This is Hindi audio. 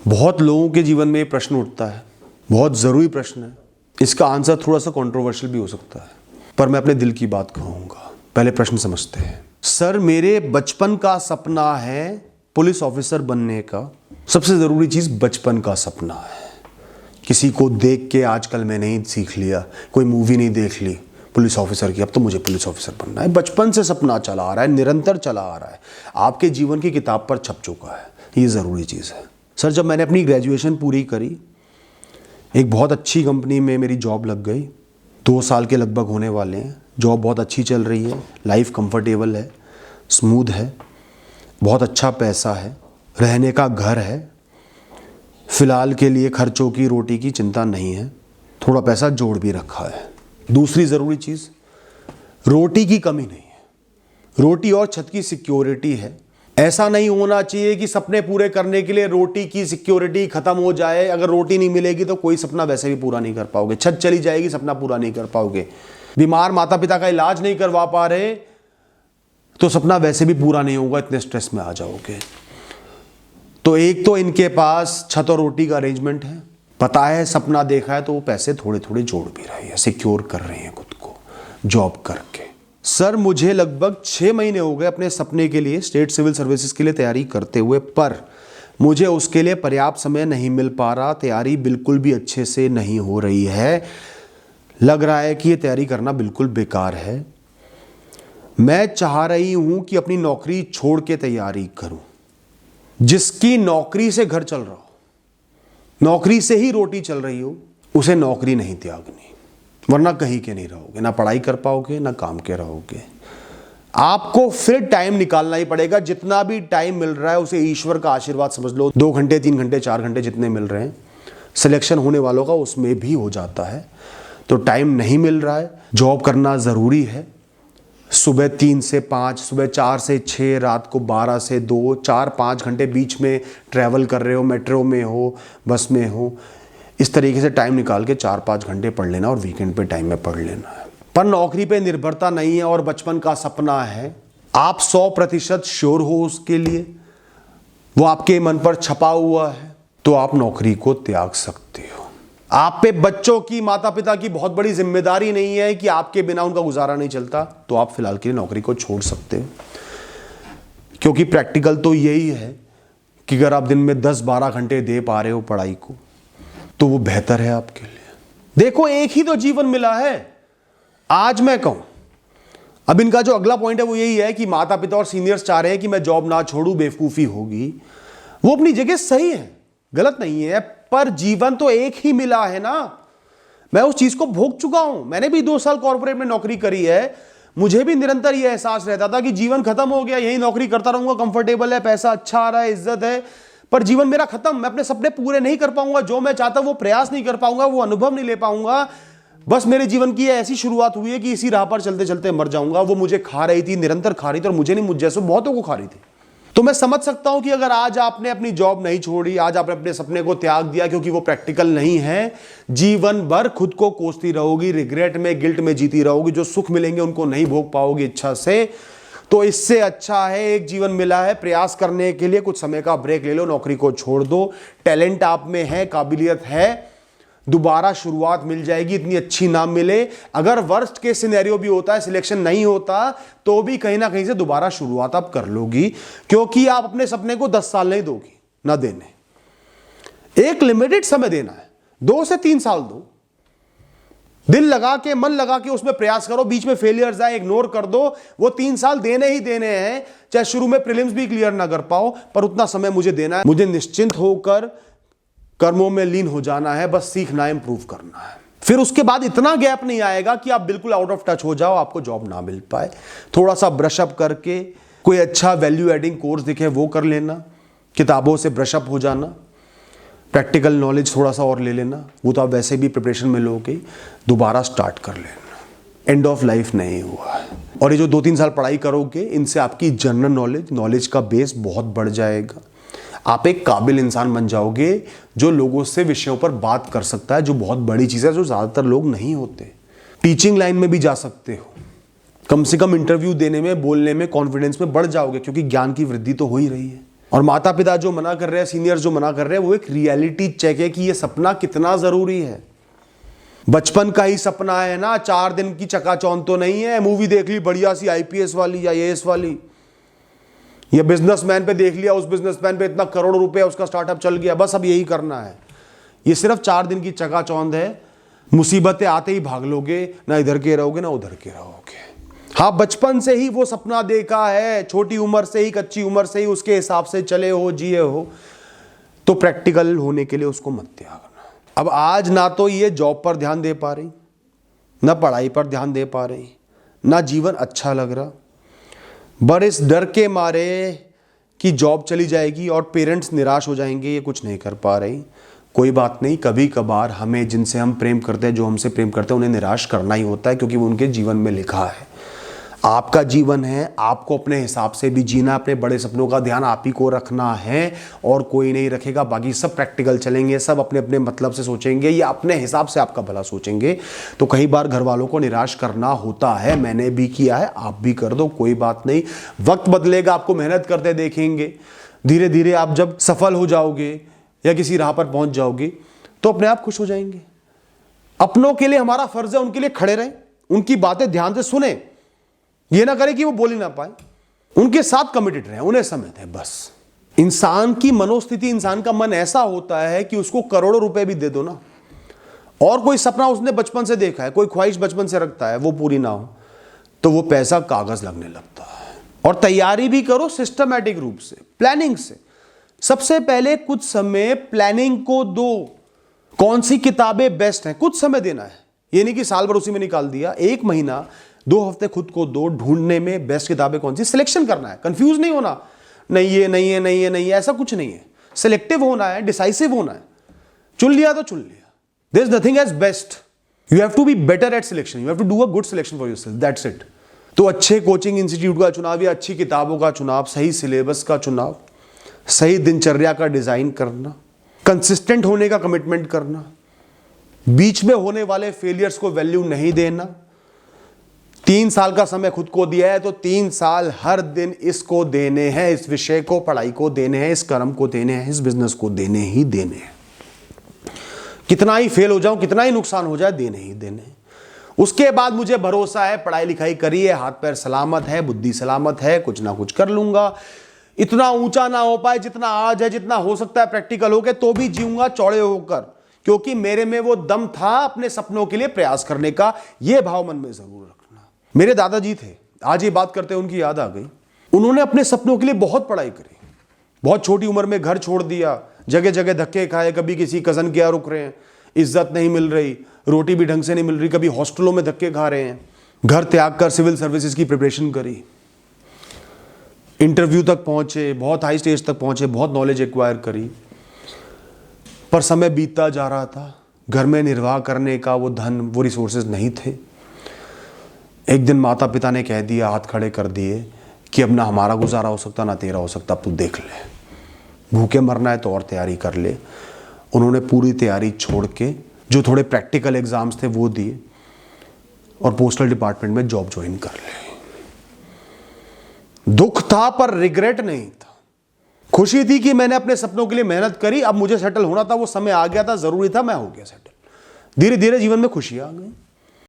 बहुत लोगों के जीवन में ये प्रश्न उठता है, बहुत ज़रूरी प्रश्न है। इसका आंसर थोड़ा सा कंट्रोवर्शियल भी हो सकता है, पर मैं अपने दिल की बात कहूँगा। पहले प्रश्न समझते हैं। सर, मेरे बचपन का सपना है पुलिस ऑफिसर बनने का। सबसे ज़रूरी चीज़ बचपन का सपना है। किसी को देख के आजकल मैं नहीं सीख लिया, कोई मूवी नहीं देख ली पुलिस ऑफिसर की, अब तो मुझे पुलिस ऑफिसर बनना है। बचपन से सपना चला आ रहा है, निरंतर चला आ रहा है, आपके जीवन की किताब पर छप चुका है। ये ज़रूरी चीज़ है। सर, जब मैंने अपनी ग्रेजुएशन पूरी करी, एक बहुत अच्छी कंपनी में मेरी जॉब लग गई। 2 साल के लगभग होने वाले हैं। जॉब बहुत अच्छी चल रही है, लाइफ कंफर्टेबल है, स्मूथ है, बहुत अच्छा पैसा है, रहने का घर है, फ़िलहाल के लिए खर्चों की, रोटी की चिंता नहीं है, थोड़ा पैसा जोड़ भी रखा है। दूसरी ज़रूरी चीज़, रोटी की कमी नहीं है, रोटी और छत की सिक्योरिटी है। ऐसा नहीं होना चाहिए कि सपने पूरे करने के लिए रोटी की सिक्योरिटी खत्म हो जाए। अगर रोटी नहीं मिलेगी तो कोई सपना वैसे भी पूरा नहीं कर पाओगे। छत चली जाएगी, सपना पूरा नहीं कर पाओगे। बीमार माता पिता का इलाज नहीं करवा पा रहे तो सपना वैसे भी पूरा नहीं होगा, इतने स्ट्रेस में आ जाओगे। तो एक तो इनके पास छत और रोटी का अरेंजमेंट है, पता है सपना देखा है, तो वो पैसे थोड़े थोड़े जोड़ भी रहे हैं, सिक्योर कर रहे हैं खुद को जॉब करके। सर, मुझे लगभग 6 महीने हो गए अपने सपने के लिए, स्टेट सिविल सर्विसेज के लिए तैयारी करते हुए, पर मुझे उसके लिए पर्याप्त समय नहीं मिल पा रहा। तैयारी बिल्कुल भी अच्छे से नहीं हो रही है। लग रहा है कि ये तैयारी करना बिल्कुल बेकार है। मैं चाह रही हूं कि अपनी नौकरी छोड़ के तैयारी करूं। जिसकी नौकरी से घर चल रहा हो, नौकरी से ही रोटी चल रही हो, उसे नौकरी नहीं त्यागनी, वरना कहीं के नहीं रहोगे, ना पढ़ाई कर पाओगे ना काम के रहोगे। आपको फिर टाइम निकालना ही पड़ेगा। जितना भी टाइम मिल रहा है उसे ईश्वर का आशीर्वाद समझ लो। 2 घंटे 3 घंटे 4 घंटे जितने मिल रहे हैं, सिलेक्शन होने वालों का उसमें भी हो जाता है। तो टाइम नहीं मिल रहा है, जॉब करना ज़रूरी है। सुबह 3 से 5, सुबह 4 से 6, रात को 12 से 2, 4-5 घंटे बीच में ट्रैवल कर रहे हो, मेट्रो में हो, बस में हो, इस तरीके से टाइम निकाल के 4-5 घंटे पढ़ लेना और वीकेंड पे टाइम में पढ़ लेना है। पर नौकरी पे निर्भरता नहीं है और बचपन का सपना है, आप 100% श्योर हो उसके लिए, वो आपके मन पर छपा हुआ है, तो आप नौकरी को त्याग सकते हो। आप पे बच्चों की, माता पिता की बहुत बड़ी जिम्मेदारी नहीं है कि आपके बिना उनका गुजारा नहीं चलता, तो आप फिलहाल के लिए नौकरी को छोड़ सकते हो। क्योंकि प्रैक्टिकल तो यही है कि अगर आप दिन में 10-12 घंटे दे पा रहे हो पढ़ाई को, तो वो बेहतर है आपके लिए। देखो, एक ही तो जीवन मिला है। आज मैं कहूं, अब इनका जो अगला पॉइंट है वो यही है कि माता पिता और सीनियर्स चाह रहे हैं कि मैं जॉब ना छोड़ूं, बेवकूफी होगी। वो अपनी जगह सही है, गलत नहीं है, पर जीवन तो एक ही मिला है ना। मैं उस चीज को भोग चुका हूं। मैंने भी 2 साल कॉर्पोरेट में नौकरी करी है। मुझे भी निरंतर यह एहसास रहता था कि जीवन खत्म हो गया, यही नौकरी करता रहूंगा, कंफर्टेबल है, पैसा अच्छा आ रहा है, इज्जत है, पर जीवन मेरा खत्म। मैं अपने सपने पूरे नहीं कर पाऊंगा, जो मैं चाहता वो प्रयास नहीं कर पाऊंगा, वो अनुभव नहीं ले पाऊंगा। बस मेरे जीवन की ऐसी शुरुआत हुई है कि इसी राह पर चलते चलते मर जाऊंगा। वो मुझे खा रही थी, निरंतर खा रही थी, और मुझे नहीं, मुझ जैसे बहुतों को खा रही थी। तो मैं समझ सकता हूं कि अगर आज आपने अपनी जॉब नहीं छोड़ी, आज आपने अपने सपने को त्याग दिया क्योंकि वो प्रैक्टिकल नहीं है, जीवन भर खुद को कोसती रहोगी, रिग्रेट में, गिल्ट में जीती रहोगी। जो सुख मिलेंगे उनको नहीं भोग पाओगी इच्छा से। तो इससे अच्छा है, एक जीवन मिला है, प्रयास करने के लिए कुछ समय का ब्रेक ले लो, नौकरी को छोड़ दो। टैलेंट आप में है, काबिलियत है, दोबारा शुरुआत मिल जाएगी, इतनी अच्छी ना मिले। अगर वर्स्ट के सिनेरियो भी होता है, सिलेक्शन नहीं होता, तो भी कहीं ना कहीं से दोबारा शुरुआत आप कर लोगी, क्योंकि आप अपने सपने को 10 साल नहीं दोगी, ना देने। एक लिमिटेड समय देना है, 2 से 3 साल दो। दिल लगा के, मन लगा के उसमें प्रयास करो। बीच में फेलियर्स आए, इग्नोर कर दो। वो 3 साल देने ही देने हैं, चाहे शुरू में प्रीलिम्स भी क्लियर ना कर पाओ, पर उतना समय मुझे देना है। मुझे निश्चिंत होकर कर्मों में लीन हो जाना है, बस सीखना है, इंप्रूव करना है। फिर उसके बाद इतना गैप नहीं आएगा कि आप बिल्कुल आउट ऑफ टच हो जाओ, आपको जॉब ना मिल पाए। थोड़ा सा ब्रशअप करके कोई अच्छा वैल्यू एडिंग कोर्स दिखे वो कर लेना, किताबों से ब्रशअप हो जाना, प्रैक्टिकल नॉलेज थोड़ा सा और ले लेना, वो तो आप वैसे भी प्रिपरेशन में लोगे, दोबारा स्टार्ट कर लेना। एंड ऑफ लाइफ नहीं हुआ है। और ये जो 2-3 साल पढ़ाई करोगे, इनसे आपकी जनरल नॉलेज का बेस बहुत बढ़ जाएगा। आप एक काबिल इंसान बन जाओगे जो लोगों से विषयों पर बात कर सकता है, जो बहुत बड़ी चीज़ है, जो ज़्यादातर लोग नहीं होते। टीचिंग लाइन में भी जा सकते हो, कम से कम इंटरव्यू देने में, बोलने में, कॉन्फिडेंस में बढ़ जाओगे, क्योंकि ज्ञान की वृद्धि तो हो ही रही है। और माता पिता जो मना कर रहे हैं, सीनियर्स जो मना कर रहे हैं, वो एक रियलिटी चेक है कि ये सपना कितना जरूरी है। बचपन का ही सपना है ना, 4 दिन की चकाचौंध तो नहीं है। मूवी देख ली बढ़िया सी IPS वाली या IAS वाली, या बिजनेसमैन पे देख लिया, उस बिजनेसमैन पे इतना करोड़ रुपए उसका स्टार्टअप चल गया, बस अब यही करना है। ये सिर्फ 4 दिन की चकाचौंध है। मुसीबतें आते ही भाग लोगे, ना इधर के रहोगे ना उधर के रहोगे। हाँ, बचपन से ही वो सपना देखा है, छोटी उम्र से ही, कच्ची उम्र से ही उसके हिसाब से चले हो, जिए हो, तो प्रैक्टिकल होने के लिए उसको मत त्यागना। अब आज ना तो ये जॉब पर ध्यान दे पा रही, ना पढ़ाई पर ध्यान दे पा रही, ना जीवन अच्छा लग रहा, पर इस डर के मारे कि जॉब चली जाएगी और पेरेंट्स निराश हो जाएंगे, ये कुछ नहीं कर पा रही। कोई बात नहीं, कभी कभार हमें जिनसे हम प्रेम करते हैं, जो हमसे प्रेम करते हैं, उन्हें निराश करना ही होता है, क्योंकि वो उनके जीवन में लिखा है। आपका जीवन है, आपको अपने हिसाब से भी जीना, अपने बड़े सपनों का ध्यान आप ही को रखना है और कोई नहीं रखेगा। बाकी सब प्रैक्टिकल चलेंगे, सब अपने अपने मतलब से सोचेंगे या अपने हिसाब से आपका भला सोचेंगे। तो कई बार घर वालों को निराश करना होता है, मैंने भी किया है, आप भी कर दो, कोई बात नहीं। वक्त बदलेगा, आपको मेहनत करते देखेंगे, धीरे धीरे आप जब सफल हो जाओगे या किसी राह पर पहुंच जाओगे तो अपने आप खुश हो जाएंगे। अपनों के लिए हमारा फर्ज है उनके लिए खड़े रहें, उनकी बातें ध्यान से सुने, ये ना करें कि वो बोल ही ना पाए, उनके साथ कमिटेड रहें, उन्हें समय दें बस। इंसान की मनोस्थिति, इंसान का मन ऐसा होता है कि उसको करोड़ों रुपए भी दे दो ना, और कोई सपना उसने बचपन से देखा है, कोई ख्वाहिश बचपन से रखता है, वो पूरी ना हो तो वो पैसा कागज लगने लगता है। और तैयारी भी करो सिस्टमैटिक रूप से, प्लानिंग से। सबसे पहले कुछ समय प्लानिंग को दो, कौन सी किताबें बेस्ट हैं, कुछ समय देना है। ये नहीं कि साल भर उसी में निकाल दिया, 1 महीना 2 हफ्ते खुद को दो ढूंढने में, बेस्ट किताबें कौन सी, सिलेक्शन करना है। कंफ्यूज नहीं होना, नहीं ये नहीं है, नहीं है, नहीं है, ऐसा कुछ नहीं है। सिलेक्टिव होना है, डिसाइसिव होना है। चुन लिया तो चुन लिया, there is nothing as best, you have to be better at selection, you have to do a good selection for yourself, that's it. तो अच्छे कोचिंग इंस्टीट्यूट का चुनाव या अच्छी किताबों का चुनाव, सही सिलेबस का चुनाव, सही दिनचर्या का डिजाइन करना, कंसिस्टेंट होने का कमिटमेंट करना, बीच में होने वाले फेलियर्स को वैल्यू नहीं देना। 3 साल का समय खुद को दिया है तो 3 साल हर दिन इसको देने हैं, इस विषय को, पढ़ाई को देने हैं, इस कर्म को देने हैं, इस बिजनेस को देने ही देने हैं। कितना ही फेल हो जाऊं, कितना ही नुकसान हो जाए, देने ही देने हैं। उसके बाद मुझे भरोसा है, पढ़ाई लिखाई करिए, हाथ पैर सलामत है, बुद्धि सलामत है, कुछ ना कुछ कर लूंगा। इतना ऊंचा ना हो पाए जितना आज है, जितना हो सकता है प्रैक्टिकल होकर, तो भी जीऊंगा चौड़े होकर, क्योंकि मेरे में वो दम था अपने सपनों के लिए प्रयास करने का। ये भाव मन में जरूर रखना। मेरे दादाजी थे, आज ये बात करते उनकी याद आ गई। उन्होंने अपने सपनों के लिए बहुत पढ़ाई करी, बहुत छोटी उम्र में घर छोड़ दिया, जगह जगह धक्के खाए, कभी किसी कजन के यहाँ रुक रहे हैं, इज्जत नहीं मिल रही, रोटी भी ढंग से नहीं मिल रही, कभी हॉस्टलों में धक्के खा रहे हैं। घर त्याग कर सिविल सर्विसेज की प्रिपरेशन करी, इंटरव्यू तक पहुंचे, बहुत हाई स्टेज तक पहुंचे, बहुत नॉलेज एक्वायर करी। पर समय बीतता जा रहा था, घर में निर्वाह करने का वो धन, वो रिसोर्सेज नहीं थे। एक दिन माता पिता ने कह दिया, हाथ खड़े कर दिए कि अब ना हमारा गुजारा हो सकता ना तेरा हो सकता, अब तू देख ले, भूखे मरना है तो और तैयारी कर ले। उन्होंने पूरी तैयारी छोड़ के जो थोड़े प्रैक्टिकल एग्जाम्स थे वो दिए और पोस्टल डिपार्टमेंट में जॉब ज्वाइन कर ले। दुख था पर रिग्रेट नहीं था, खुशी थी कि मैंने अपने सपनों के लिए मेहनत करी, अब मुझे सेटल होना था, वो समय आ गया था, जरूरी था, मैं हो गया सेटल। धीरे धीरे जीवन में खुशियां आ गई।